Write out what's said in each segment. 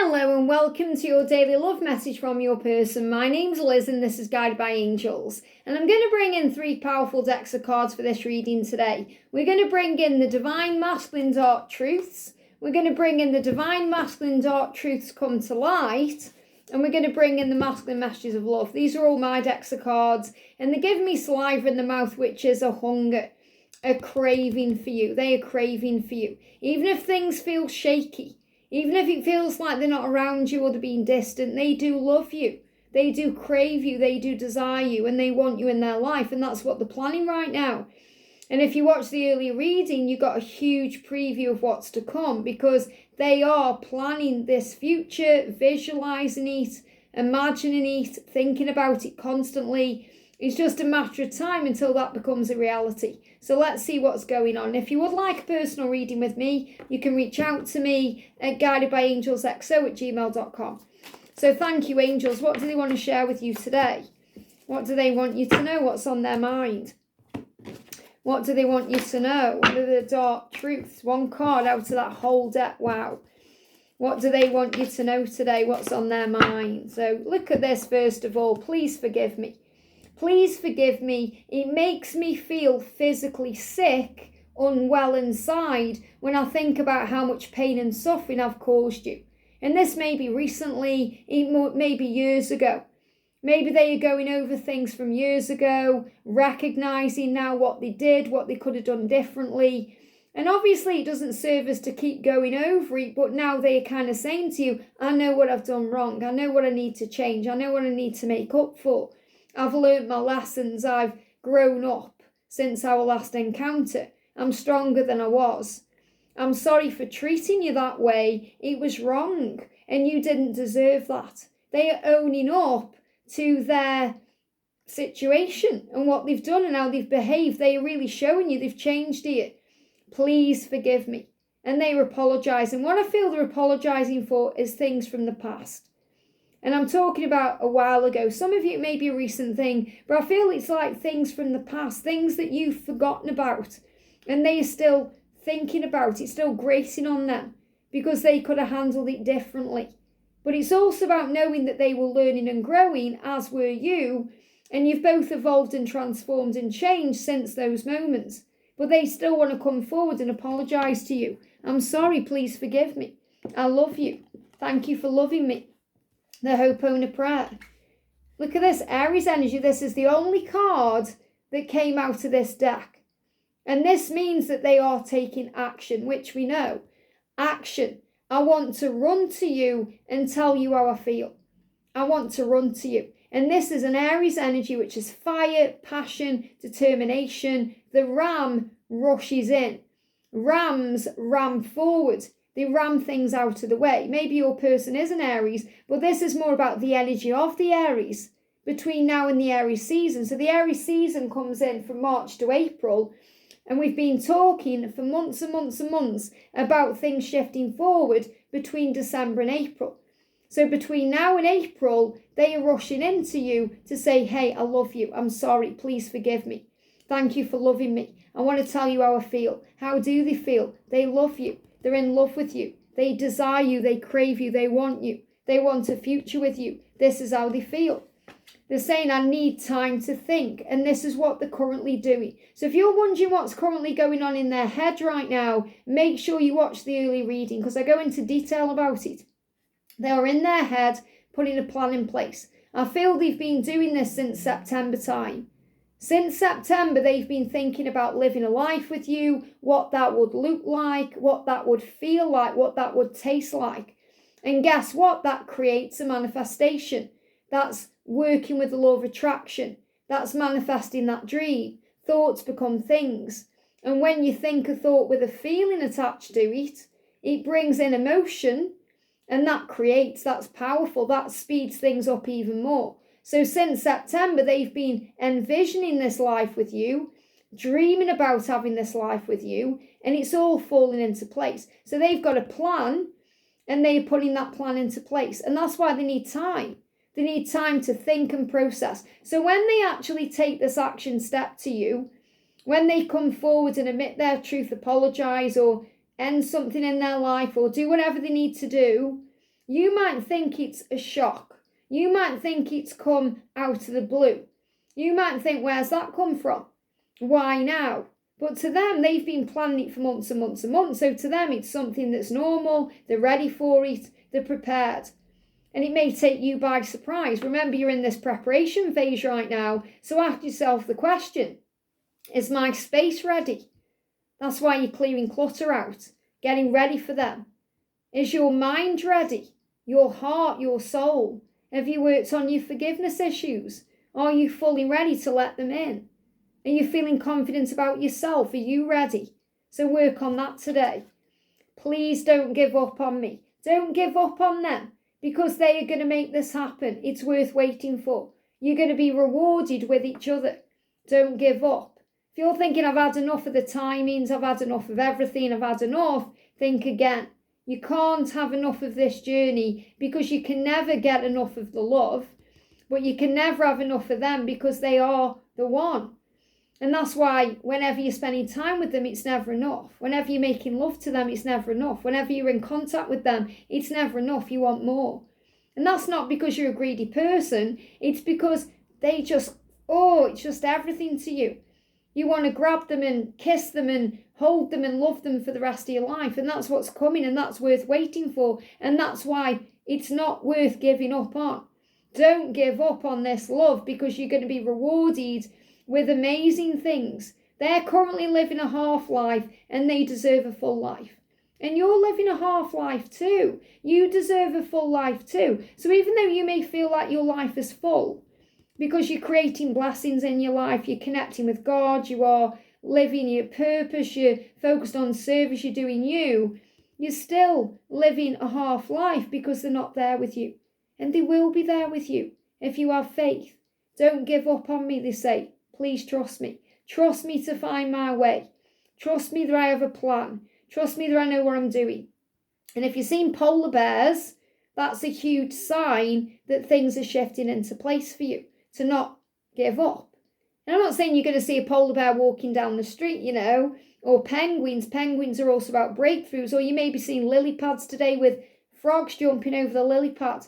Hello and welcome to your daily love message from your person. My name's Liz and this is Guided by Angels. And I'm going to bring in 3 powerful decks of cards for this reading today. We're going to bring in the Divine Masculine Dark Truths. We're going to bring in the Divine Masculine Dark Truths Come to Light. And we're going to bring in the Masculine Messages of Love. These are all my decks of cards. And they give me saliva in the mouth, which is a hunger, a craving for you. They are craving for you. Even if things feel shaky. Even if it feels like they're not around you or they're being distant, they do love you. They do crave you. They do desire you. And they want you in their life. And that's what they're planning right now. And if you watch the earlier reading, you got a huge preview of what's to come. Because they are planning this future, visualizing it, imagining it, thinking about it constantly. It's just a matter of time until that becomes a reality. So let's see what's going on. If you would like a personal reading with me, you can reach out to me at guidedbyangelsxo@gmail.com. So thank you, angels. What do they want to share with you today? What do they want you to know? What's on their mind? What do they want you to know? What are the dark truths? 1 card out of that whole deck. Wow. What do they want you to know today? What's on their mind? So look at this first of all. Please forgive me. Please forgive me. It makes me feel physically sick, unwell inside when I think about how much pain and suffering I've caused you. And this may be recently, it may be years ago. Maybe they are going over things from years ago, recognizing now what they did, what they could have done differently. And obviously it doesn't serve us to keep going over it, but now they are kind of saying to you, I know what I've done wrong. I know what I need to change. I know what I need to make up for. I've learnt my lessons. I've grown up since our last encounter. I'm stronger than I was. I'm sorry for treating you that way. It was wrong and you didn't deserve that. They are owning up to their situation and what they've done and how they've behaved. They are really showing you they've changed it. Please forgive me. And they are apologising. What I feel they're apologising for is things from the past. And I'm talking about a while ago. Some of you, it may be a recent thing, but I feel it's like things from the past, things that you've forgotten about. And they are still thinking about it, still grating on them because they could have handled it differently. But it's also about knowing that they were learning and growing, as were you. And you've both evolved and transformed and changed since those moments. But they still want to come forward and apologise to you. I'm sorry, please forgive me. I love you. Thank you for loving me. The Ho'oponopono prayer. Look at this, Aries energy. This is the only card that came out of this deck. And this means that they are taking action, which we know. Action. I want to run to you and tell you how I feel. I want to run to you. And this is an Aries energy, which is fire, passion, determination. The ram rushes in. Rams ram forward. They ram things out of the way. Maybe your person is an Aries, but this is more about the energy of the Aries between now and the Aries season. So the Aries season comes in from March to April, and we've been talking for months and months and months about things shifting forward between December and April. So between now and April, they are rushing into you to say, hey, I love you. I'm sorry. Please forgive me. Thank you for loving me. I want to tell you how I feel. How do they feel? They love you. They're in love with you. They desire you. They crave you. They want you. They want a future with you. This is how they feel. They're saying, I need time to think. And this is what they're currently doing. So if you're wondering what's currently going on in their head right now, make sure you watch the early reading because I go into detail about it. They are in their head putting a plan in place. I feel they've been doing this since September time. Since September, they've been thinking about living a life with you, what that would look like, what that would feel like, what that would taste like. And guess what? That creates a manifestation. That's working with the law of attraction. That's manifesting that dream. Thoughts become things. And when you think a thought with a feeling attached to it, it brings in emotion and that creates, that's powerful. That speeds things up even more. So since September, they've been envisioning this life with you, dreaming about having this life with you, and it's all falling into place. So they've got a plan, and they're putting that plan into place. And that's why they need time. They need time to think and process. So when they actually take this action step to you, when they come forward and admit their truth, apologise, or end something in their life, or do whatever they need to do, You might think it's a shock. You might think it's come out of the blue. You might think, where's that come from? Why now? But to them, they've been planning it for months and months and months. So to them, it's something that's normal. They're ready for it. They're prepared. And it may take you by surprise. Remember, you're in this preparation phase right now. So ask yourself the question, is my space ready? That's why you're clearing clutter out, getting ready for them. Is your mind ready? Your heart, your soul? Have you worked on your forgiveness issues? Are you fully ready to let them in? Are you feeling confident about yourself? Are you ready? So work on that today. Please don't give up on me. Don't give up on them, because they are going to make this happen. It's worth waiting for. You're going to be rewarded with each other. Don't give up. If you're thinking, I've had enough of the timings, I've had enough of everything, I've had enough, think again. You can't have enough of this journey, because you can never get enough of the love, but you can never have enough of them, because they are the one. And that's why whenever you're spending time with them, it's never enough. Whenever you're making love to them, it's never enough. Whenever you're in contact with them, it's never enough. You want more. And that's not because you're a greedy person. It's because they just, it's just everything to you. You want to grab them and kiss them and hold them and love them for the rest of your life. And that's what's coming, and that's worth waiting for. And that's why it's not worth giving up on. Don't give up on this love, because you're going to be rewarded with amazing things. They're currently living a half life, and they deserve a full life. And you're living a half life too. You deserve a full life too. So even though you may feel like your life is full, because you're creating blessings in your life, you're connecting with God, you are living your purpose, you're focused on service, you're doing you're still living a half life, because they're not there with you. And they will be there with you if you have faith. Don't give up on me, they say. Please trust me. Trust me to find my way. Trust me that I have a plan. Trust me that I know what I'm doing. And if you've seen polar bears, that's a huge sign that things are shifting into place for you, to not give up. And I'm not saying you're going to see a polar bear walking down the street, or penguins. Penguins are also about breakthroughs. Or you may be seeing lily pads today with frogs jumping over the lily pad.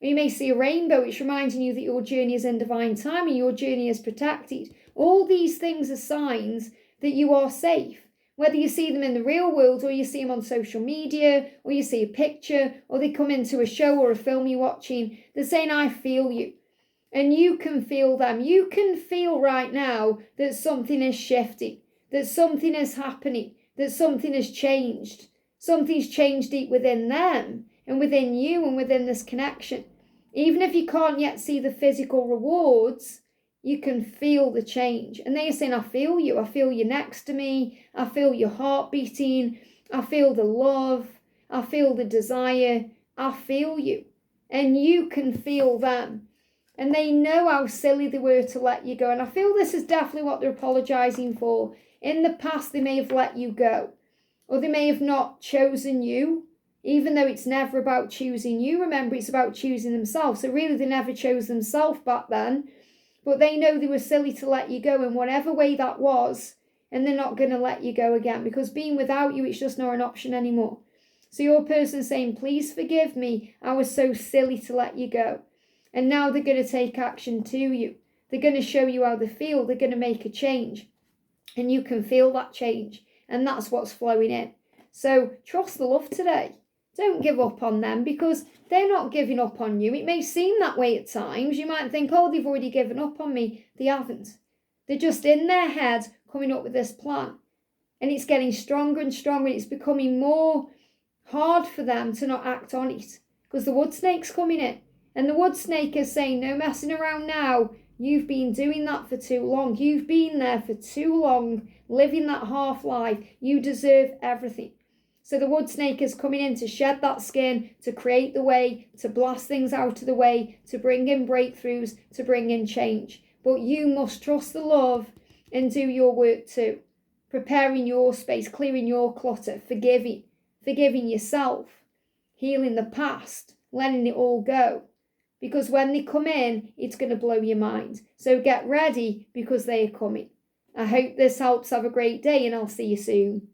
Or you may see a rainbow, which reminding you that your journey is in divine time and your journey is protected. All these things are signs that you are safe. Whether you see them in the real world, or you see them on social media, or you see a picture, or they come into a show or a film you're watching, they're saying, I feel you. And you can feel them. You can feel right now that something is shifting, that something is happening, that something has changed. Something's changed deep within them and within you and within this connection. Even if you can't yet see the physical rewards, you can feel the change. And they're saying, I feel you. I feel you next to me. I feel your heart beating. I feel the love. I feel the desire. I feel you. And you can feel them. And they know how silly they were to let you go. And I feel this is definitely what they're apologising for. In the past, they may have let you go. Or they may have not chosen you. Even though it's never about choosing you, remember, it's about choosing themselves. So really, they never chose themselves back then. But they know they were silly to let you go in whatever way that was. And they're not going to let you go again. Because being without you, it's just not an option anymore. So your person's saying, please forgive me. I was so silly to let you go. And now they're going to take action to you. They're going to show you how they feel. They're going to make a change. And you can feel that change. And that's what's flowing in. So trust the love today. Don't give up on them, because they're not giving up on you. It may seem that way at times. You might think, they've already given up on me. They haven't. They're just in their head coming up with this plan. And it's getting stronger and stronger. And it's becoming more hard for them to not act on it, because the wood snake's coming in. And the wood snake is saying, no messing around now. You've been doing that for too long. You've been there for too long, living that half life. You deserve everything. So the wood snake is coming in to shed that skin, to create the way, to blast things out of the way, to bring in breakthroughs, to bring in change. But you must trust the love and do your work too. Preparing your space, clearing your clutter, forgiving yourself, healing the past, letting it all go. Because when they come in, it's going to blow your mind. So get ready, because they are coming. I hope this helps. Have a great day, and I'll see you soon.